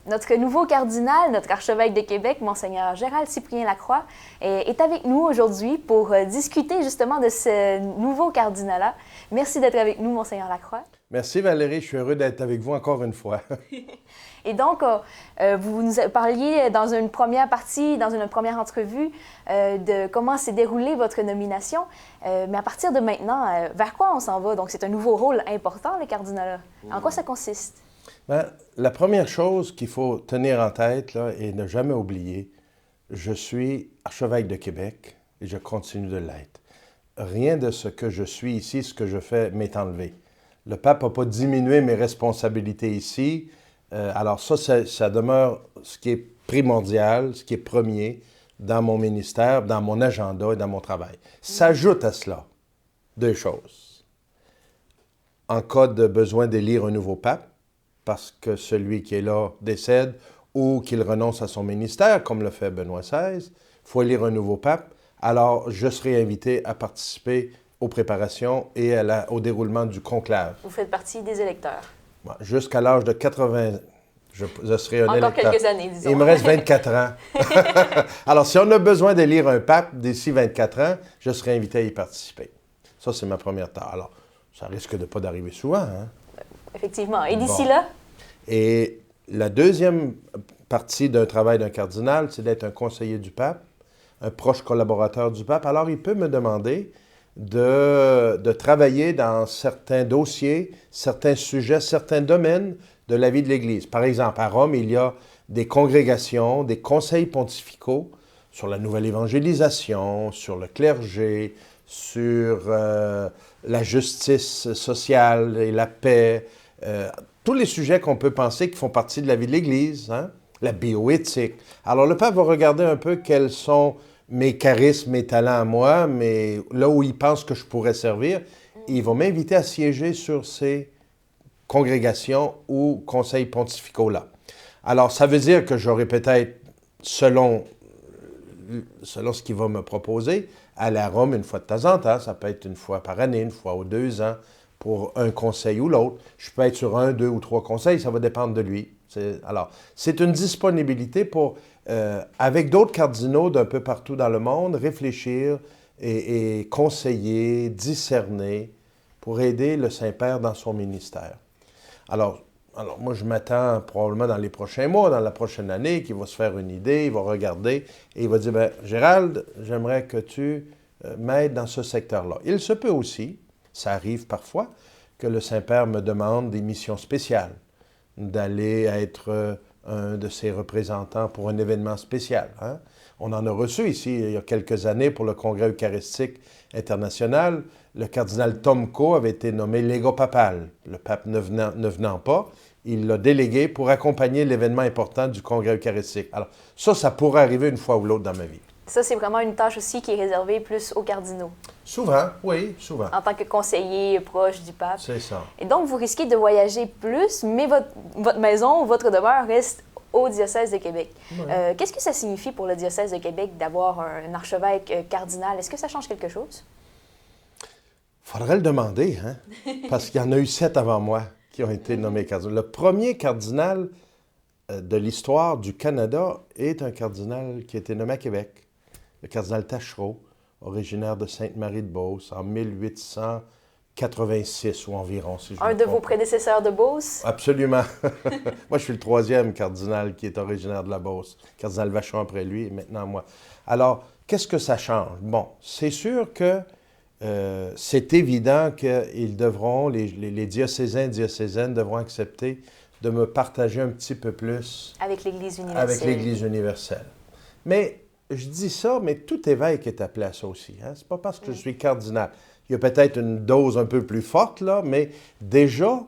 Notre nouveau cardinal, notre archevêque de Québec, Monseigneur Gérald Cyprien Lacroix, est avec nous aujourd'hui pour discuter justement de ce nouveau cardinalat. Merci d'être avec nous, Monseigneur Lacroix. Merci Valérie, je suis heureux d'être avec vous encore une fois. Et donc, vous nous parliez dans une première partie, dans une première entrevue, de comment s'est déroulée votre nomination. Mais à partir de maintenant, vers quoi on s'en va? Donc, c'est un nouveau rôle important, le cardinalat. En quoi ça consiste? Bien, la première chose qu'il faut tenir en tête là, et ne jamais oublier, je suis archevêque de Québec et je continue de l'être. Rien de ce que je suis ici, ce que je fais, m'est enlevé. Le pape n'a pas diminué mes responsabilités ici. Alors ça demeure ce qui est primordial, ce qui est premier dans mon ministère, dans mon agenda et dans mon travail. S'ajoute à cela deux choses. En cas de besoin d'élire un nouveau pape, parce que celui qui est là décède ou qu'il renonce à son ministère, comme le fait Benoît XVI, il faut élire un nouveau pape. Alors, je serai invité à participer aux préparations et au déroulement du conclave. Vous faites partie des électeurs. Jusqu'à l'âge de 80, je serai un électeur. Encore quelques années, disons. Il me reste 24 ans. Alors, si on a besoin d'élire un pape d'ici 24 ans, je serai invité à y participer. Ça, c'est ma première tâche. Alors, ça risque de pas d'arriver souvent, hein? Effectivement. Et d'ici là? Et la deuxième partie d'un travail d'un cardinal, c'est d'être un conseiller du pape, un proche collaborateur du pape. Alors, il peut me demander de travailler dans certains dossiers, certains sujets, certains domaines de la vie de l'Église. Par exemple, à Rome, il y a des congrégations, des conseils pontificaux sur la nouvelle évangélisation, sur le clergé, sur la justice sociale et la paix, tous les sujets qu'on peut penser qui font partie de la vie de l'Église, hein? La bioéthique. Alors, le pape va regarder un peu quels sont mes charismes, mes talents à moi, mais là où il pense que je pourrais servir, il va m'inviter à siéger sur ces congrégations ou conseils pontificaux-là. Alors, ça veut dire que j'aurai peut-être, selon ce qu'il va me proposer, aller à Rome une fois de temps en temps. Ça peut être une fois par année, une fois ou 2 ans, pour un conseil ou l'autre. Je peux être sur 1, 2 ou 3 conseils, ça va dépendre de lui. Alors, c'est une disponibilité pour, avec d'autres cardinaux d'un peu partout dans le monde, réfléchir et conseiller, discerner pour aider le Saint-Père dans son ministère. Alors, moi, je m'attends probablement dans les prochains mois, dans la prochaine année, qu'il va se faire une idée, il va regarder et il va dire, bien, Gérald, j'aimerais que tu m'aides dans ce secteur-là. Il se peut aussi, ça arrive parfois, que le Saint-Père me demande des missions spéciales, d'aller être un de ses représentants pour un événement spécial. Hein? On en a reçu ici, il y a quelques années, pour le Congrès eucharistique international. Le cardinal Tomko avait été nommé légat papal. Le pape ne venant pas, il l'a délégué pour accompagner l'événement important du Congrès eucharistique. Alors, ça pourrait arriver une fois ou l'autre dans ma vie. Ça, c'est vraiment une tâche aussi qui est réservée plus aux cardinaux. Souvent, oui, souvent. En tant que conseiller proche du pape. C'est ça. Et donc, vous risquez de voyager plus, mais votre maison, votre demeure reste au diocèse de Québec. Ouais. Qu'est-ce que ça signifie pour le diocèse de Québec d'avoir un archevêque cardinal? Est-ce que ça change quelque chose? Il faudrait le demander, hein? Parce qu'il y en a eu 7 avant moi qui ont été nommés cardinaux. Le premier cardinal de l'histoire du Canada est un cardinal qui a été nommé à Québec. Le cardinal Taschereau, originaire de Sainte-Marie-de-Beauce, en 1886 ou environ, si je me trompe. Un de vos prédécesseurs de Beauce? Absolument. Moi, je suis le 3e cardinal qui est originaire de la Beauce. Cardinal Vachon après lui et maintenant moi. Alors, qu'est-ce que ça change? Bon, c'est sûr que c'est évident qu'ils devront, les diocésains et diocésaines devront accepter de me partager un petit peu plus avec l'Église universelle. Avec l'Église universelle. Mais je dis ça, mais tout évêque est appelé à ça aussi. Hein? C'est pas parce que je suis cardinal. Il y a peut-être une dose un peu plus forte, là, mais déjà,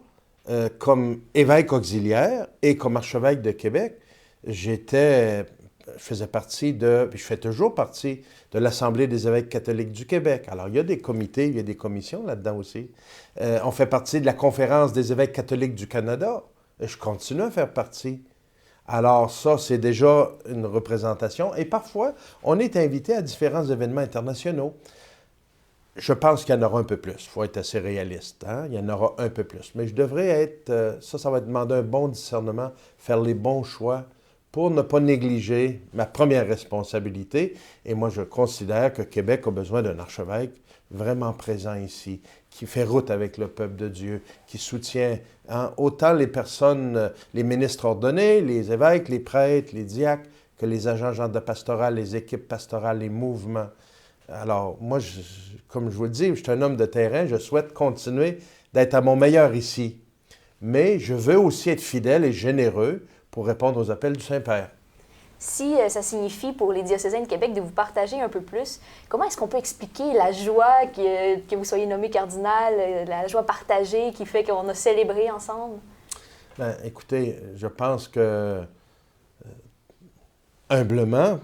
comme évêque auxiliaire et comme archevêque de Québec, je faisais partie puis je fais toujours partie de l'Assemblée des évêques catholiques du Québec. Alors, il y a des comités, il y a des commissions là-dedans aussi. On fait partie de la Conférence des évêques catholiques du Canada. Et je continue à faire partie. Alors ça, c'est déjà une représentation. Et parfois, on est invité à différents événements internationaux. je pense qu'il y en aura un peu plus. Il faut être assez réaliste. Hein? Il y en aura un peu plus. Mais je devrais être, ça va demander un bon discernement, faire les bons choix pour ne pas négliger ma première responsabilité. Et moi, je considère que Québec a besoin d'un archevêque vraiment présent ici, qui fait route avec le peuple de Dieu, qui soutient autant les personnes, les ministres ordonnés, les évêques, les prêtres, les diacres, que les agents de pastoral, les équipes pastorales, les mouvements. Alors, moi, comme je vous le dis, je suis un homme de terrain, je souhaite continuer d'être à mon meilleur ici. Mais je veux aussi être fidèle et généreux pour répondre aux appels du Saint-Père. Si ça signifie pour les diocésains de Québec de vous partager un peu plus, comment est-ce qu'on peut expliquer la joie que vous soyez nommé cardinal, la joie partagée qui fait qu'on a célébré ensemble? Bien, écoutez, je pense que, humblement,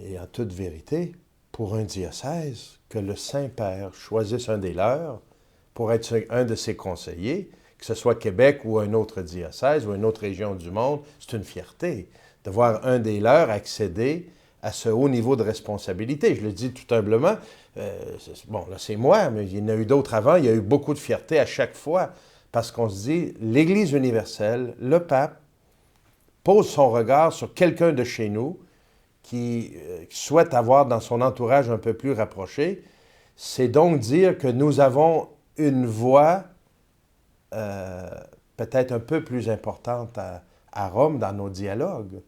et en toute vérité, pour un diocèse, que le Saint-Père choisisse un des leurs pour être un de ses conseillers, que ce soit Québec ou un autre diocèse ou une autre région du monde, c'est une fierté de voir un des leurs accéder à ce haut niveau de responsabilité. Je le dis tout humblement, bon, là c'est moi, mais il y en a eu d'autres avant, il y a eu beaucoup de fierté à chaque fois, parce qu'on se dit, l'Église universelle, le pape, pose son regard sur quelqu'un de chez nous qui souhaite avoir dans son entourage un peu plus rapproché. C'est donc dire que nous avons une voix peut-être un peu plus importante à Rome dans nos dialogues,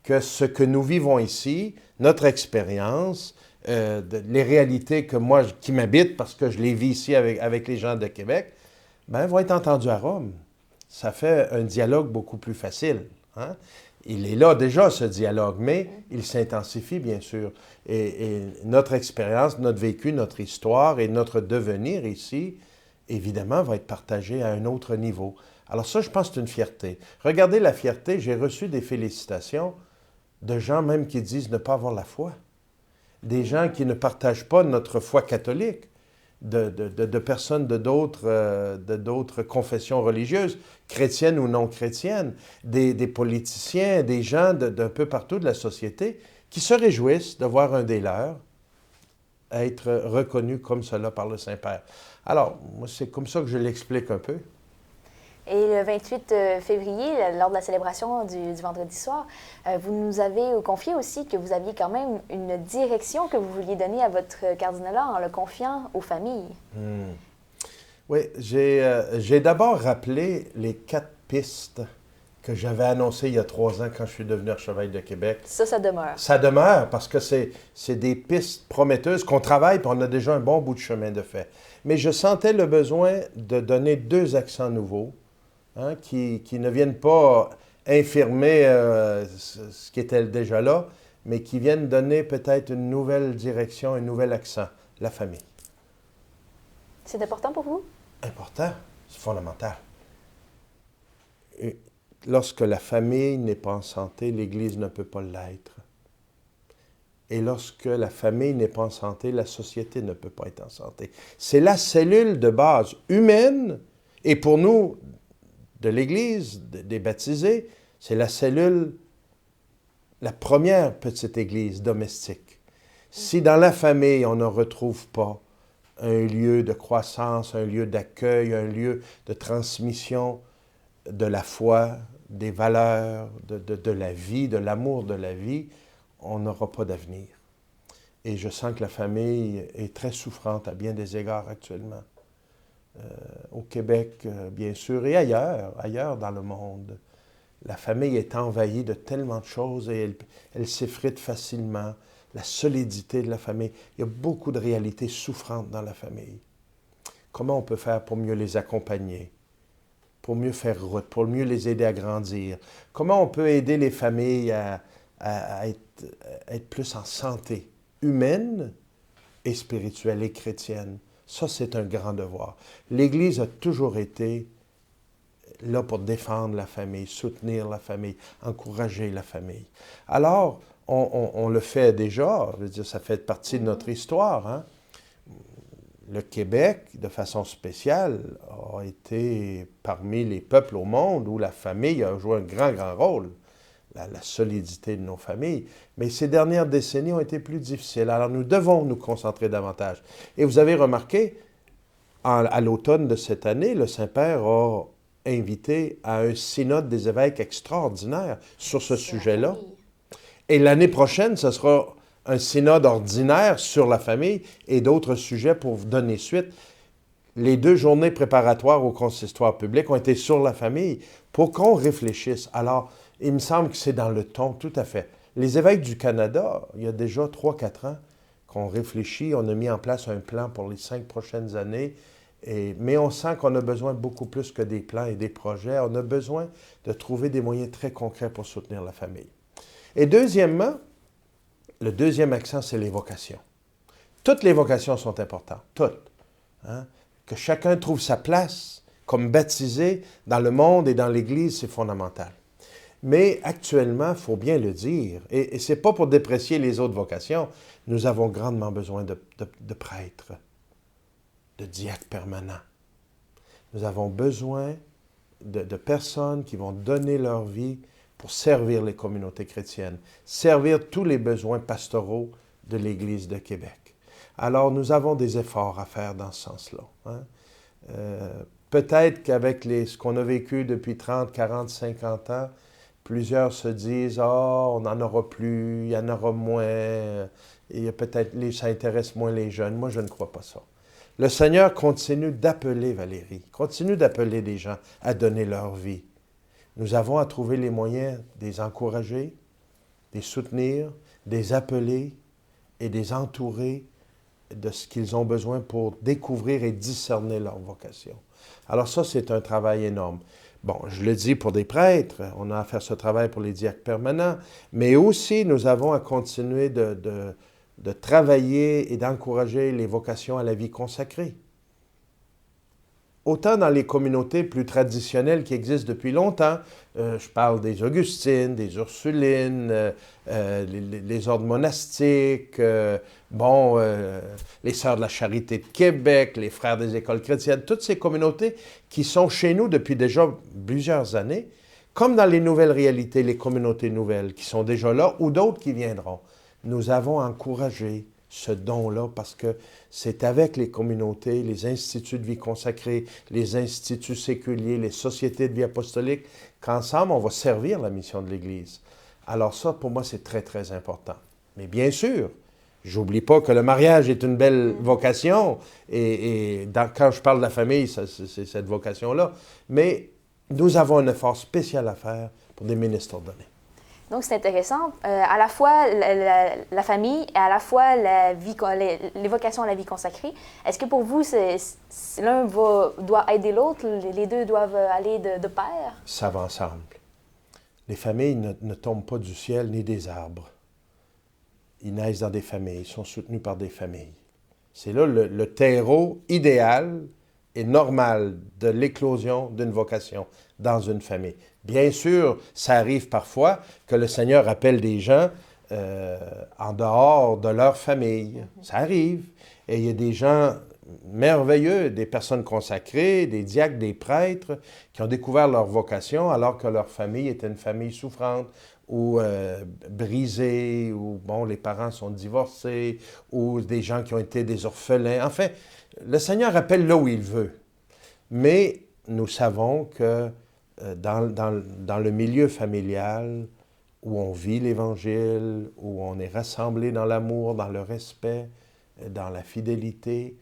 que ce que nous vivons ici, notre expérience, les réalités que moi, qui m'habitent parce que je les vis ici avec les gens de Québec, ben, vont être entendues à Rome. Ça fait un dialogue beaucoup plus facile. Hein? Il est là déjà, ce dialogue, mais il s'intensifie, bien sûr. Et notre expérience, notre vécu, notre histoire et notre devenir ici, évidemment, va être partagé à un autre niveau. Alors ça, je pense que c'est une fierté. Regardez la fierté, j'ai reçu des félicitations de gens même qui disent ne pas avoir la foi. Des gens qui ne partagent pas notre foi catholique, de personnes de d'autres confessions religieuses, chrétiennes ou non chrétiennes, des politiciens, des gens d'un peu partout de la société qui se réjouissent de voir un des leurs être reconnu comme cela par le Saint-Père. Alors, moi, c'est comme ça que je l'explique un peu. Et le 28 février, lors de la célébration du vendredi soir, vous nous avez confié aussi que vous aviez quand même une direction que vous vouliez donner à votre cardinalat en le confiant aux familles. Oui, j'ai d'abord rappelé les 4 pistes que j'avais annoncées il y a 3 ans quand je suis devenu archevêque de Québec. Ça demeure. Ça demeure parce que c'est des pistes prometteuses qu'on travaille, puis on a déjà un bon bout de chemin de fait. Mais je sentais le besoin de donner 2 accents nouveaux, hein, qui ne viennent pas infirmer ce qui était déjà là, mais qui viennent donner peut-être une nouvelle direction, un nouvel accent, la famille. C'est important pour vous? Important, c'est fondamental. Et lorsque la famille n'est pas en santé, l'Église ne peut pas l'être. Et lorsque la famille n'est pas en santé, la société ne peut pas être en santé. C'est la cellule de base humaine, et pour nous, de l'Église, des baptisés, c'est la cellule, la première petite Église domestique. Si dans la famille, on ne retrouve pas un lieu de croissance, un lieu d'accueil, un lieu de transmission de la foi, des valeurs, de la vie, de l'amour de la vie, on n'aura pas d'avenir. Et je sens que la famille est très souffrante à bien des égards actuellement. Au Québec, bien sûr, et ailleurs dans le monde. La famille est envahie de tellement de choses et elle s'effrite facilement. La solidité de la famille. Il y a beaucoup de réalités souffrantes dans la famille. Comment on peut faire pour mieux les accompagner, pour mieux faire route, pour mieux les aider à grandir? Comment on peut aider les familles à être plus en santé humaine et spirituelle et chrétienne? Ça, c'est un grand devoir. L'Église a toujours été là pour défendre la famille, soutenir la famille, encourager la famille. Alors, on le fait déjà, je veux dire, ça fait partie de notre histoire. Hein? Le Québec, de façon spéciale, a été parmi les peuples au monde où la famille a joué un grand, grand rôle. la solidité de nos familles. Mais ces dernières décennies ont été plus difficiles. Alors nous devons nous concentrer davantage. Et vous avez remarqué, à l'automne de cette année, le Saint-Père a invité à un synode des évêques extraordinaire sur ce sujet-là. Et l'année prochaine, ce sera un synode ordinaire sur la famille et d'autres sujets pour vous donner suite. Les 2 journées préparatoires au consistoire public ont été sur la famille pour qu'on réfléchisse. Alors, il me semble que c'est dans le ton, tout à fait. Les évêques du Canada, il y a déjà 3-4 ans qu'on réfléchit, on a mis en place un plan pour les 5 prochaines années, mais on sent qu'on a besoin beaucoup plus que des plans et des projets. On a besoin de trouver des moyens très concrets pour soutenir la famille. Et deuxièmement, le deuxième accent, c'est les vocations. Toutes les vocations sont importantes, toutes. Hein? Que chacun trouve sa place comme baptisé dans le monde et dans l'Église, c'est fondamental. Mais actuellement, il faut bien le dire, et ce n'est pas pour déprécier les autres vocations, nous avons grandement besoin de prêtres, de diacres permanents. Nous avons besoin de personnes qui vont donner leur vie pour servir les communautés chrétiennes, servir tous les besoins pastoraux de l'Église de Québec. Alors, nous avons des efforts à faire dans ce sens-là. Hein? Peut-être qu'avec ce qu'on a vécu depuis 30, 40, 50 ans, plusieurs se disent « Ah, on n'en aura plus, il y en aura moins, et peut-être ça intéresse moins les jeunes. » Moi, je ne crois pas ça. Le Seigneur continue d'appeler Valérie, continue d'appeler des gens à donner leur vie. Nous avons à trouver les moyens de les encourager, de les soutenir, de les appeler et de les entourer de ce qu'ils ont besoin pour découvrir et discerner leur vocation. Alors ça, c'est un travail énorme. Bon, je le dis pour des prêtres, on a à faire ce travail pour les diacres permanents, mais aussi nous avons à continuer de travailler et d'encourager les vocations à la vie consacrée. Autant dans les communautés plus traditionnelles qui existent depuis longtemps, je parle des Augustines, des Ursulines, les ordres monastiques, les Sœurs de la Charité de Québec, les Frères des écoles chrétiennes, toutes ces communautés qui sont chez nous depuis déjà plusieurs années, comme dans les nouvelles réalités, les communautés nouvelles qui sont déjà là ou d'autres qui viendront. Nous avons encouragé ce don-là parce que c'est avec les communautés, les instituts de vie consacrée, les instituts séculiers, les sociétés de vie apostolique, qu'ensemble, on va servir la mission de l'Église. Alors ça, pour moi, c'est très, très important. Mais bien sûr, j'oublie pas que le mariage est une belle vocation et quand je parle de la famille, c'est cette vocation-là. Mais nous avons un effort spécial à faire pour des ministres ordonnés. Donc, c'est intéressant. À la fois la famille et à la fois les vocations à la vie consacrée. Est-ce que pour vous, l'un doit aider l'autre? Les deux doivent aller de pair? Ça va ensemble. Les familles ne tombent pas du ciel ni des arbres. Ils naissent dans des familles, ils sont soutenus par des familles. C'est là le terreau idéal et normal de l'éclosion d'une vocation dans une famille. Bien sûr, ça arrive parfois que le Seigneur appelle des gens en dehors de leur famille. Ça arrive. Et il y a des gens merveilleux, des personnes consacrées, des diacres, des prêtres, qui ont découvert leur vocation alors que leur famille était une famille souffrante ou brisée, ou les parents sont divorcés, ou des gens qui ont été des orphelins. Enfin, le Seigneur appelle là où il veut. Mais nous savons que dans le milieu familial, où on vit l'Évangile, où on est rassemblés dans l'amour, dans le respect, dans la fidélité,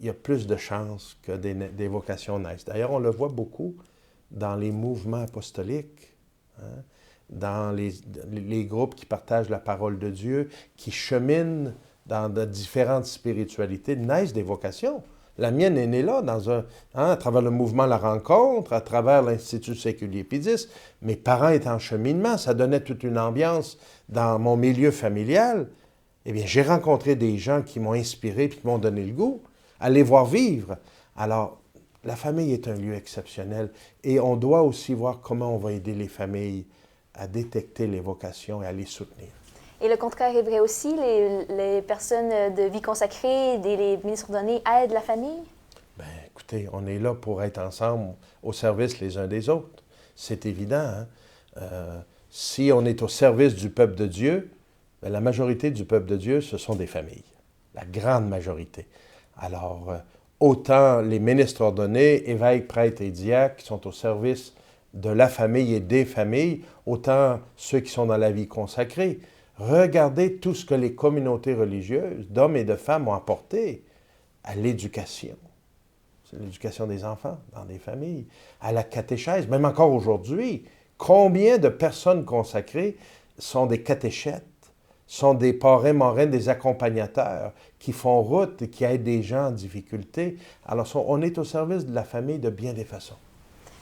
il y a plus de chances que des vocations naissent. D'ailleurs, on le voit beaucoup dans les mouvements apostoliques, hein, dans les groupes qui partagent la parole de Dieu, qui cheminent dans de différentes spiritualités, naissent des vocations. La mienne est née là, à travers le mouvement La Rencontre, à travers l'Institut séculier Pie X. Mes parents étaient en cheminement, ça donnait toute une ambiance dans mon milieu familial. Eh bien, j'ai rencontré des gens qui m'ont inspiré et qui m'ont donné le goût à les voir vivre. Alors, la famille est un lieu exceptionnel et on doit aussi voir comment on va aider les familles à détecter les vocations et à les soutenir. Et le contraire est vrai aussi, les personnes de vie consacrée, les ministres ordonnés aident la famille? Bien, écoutez, on est là pour être ensemble au service les uns des autres. C'est évident, hein? Si on est au service du peuple de Dieu, bien, la majorité du peuple de Dieu, ce sont des familles. La grande majorité. Alors, autant les ministres ordonnés, évêques, prêtres et diacres qui sont au service de la famille et des familles, autant ceux qui sont dans la vie consacrée. Regardez tout ce que les communautés religieuses, d'hommes et de femmes, ont apporté à l'éducation. C'est l'éducation des enfants dans des familles, à la catéchèse, même encore aujourd'hui. Combien de personnes consacrées sont des catéchètes, sont des parrains, marraines, des accompagnateurs qui font route et qui aident des gens en difficulté. Alors, on est au service de la famille de bien des façons.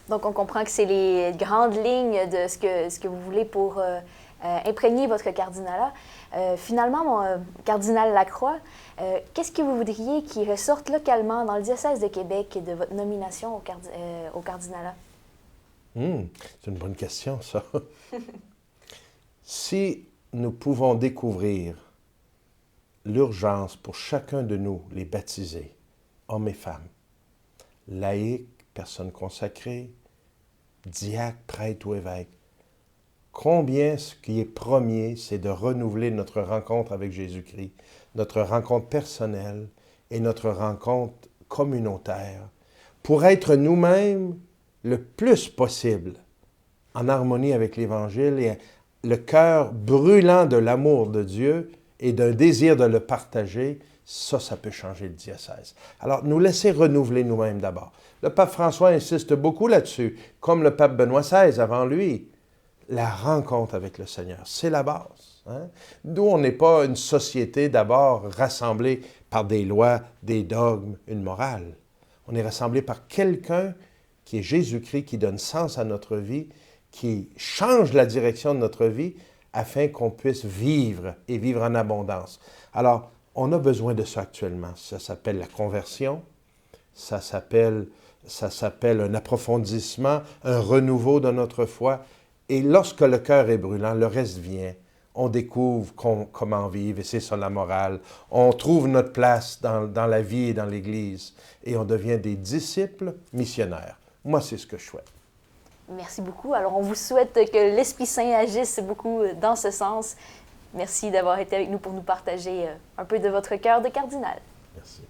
Donc, on comprend que c'est les grandes lignes de ce que vous voulez pour imprégner votre cardinalat. Finalement, mon cardinal Lacroix, qu'est-ce que vous voudriez qui ressorte localement dans le diocèse de Québec de votre nomination au cardinalat? C'est une bonne question, ça. Si nous pouvons découvrir l'urgence pour chacun de nous, les baptisés, hommes et femmes, laïcs, personnes consacrées, diacres, prêtres ou évêques, combien ce qui est premier, c'est de renouveler notre rencontre avec Jésus-Christ, notre rencontre personnelle et notre rencontre communautaire, pour être nous-mêmes le plus possible en harmonie avec l'Évangile et le cœur brûlant de l'amour de Dieu et d'un désir de le partager, ça peut changer le diocèse. Alors, nous laisser renouveler nous-mêmes d'abord. Le pape François insiste beaucoup là-dessus, comme le pape Benoît XVI avant lui. La rencontre avec le Seigneur, c'est la base. Hein? Nous, on n'est pas une société d'abord rassemblée par des lois, des dogmes, une morale. On est rassemblé par quelqu'un qui est Jésus-Christ, qui donne sens à notre vie, qui change la direction de notre vie afin qu'on puisse vivre et vivre en abondance. Alors, on a besoin de ça actuellement. Ça s'appelle la conversion, ça s'appelle un approfondissement, un renouveau de notre foi. Et lorsque le cœur est brûlant, le reste vient. On découvre comment vivre, et c'est ça la morale. On trouve notre place dans la vie et dans l'Église, et on devient des disciples missionnaires. Moi, c'est ce que je souhaite. Merci beaucoup. Alors, on vous souhaite que l'Esprit Saint agisse beaucoup dans ce sens. Merci d'avoir été avec nous pour nous partager un peu de votre cœur de cardinal. Merci.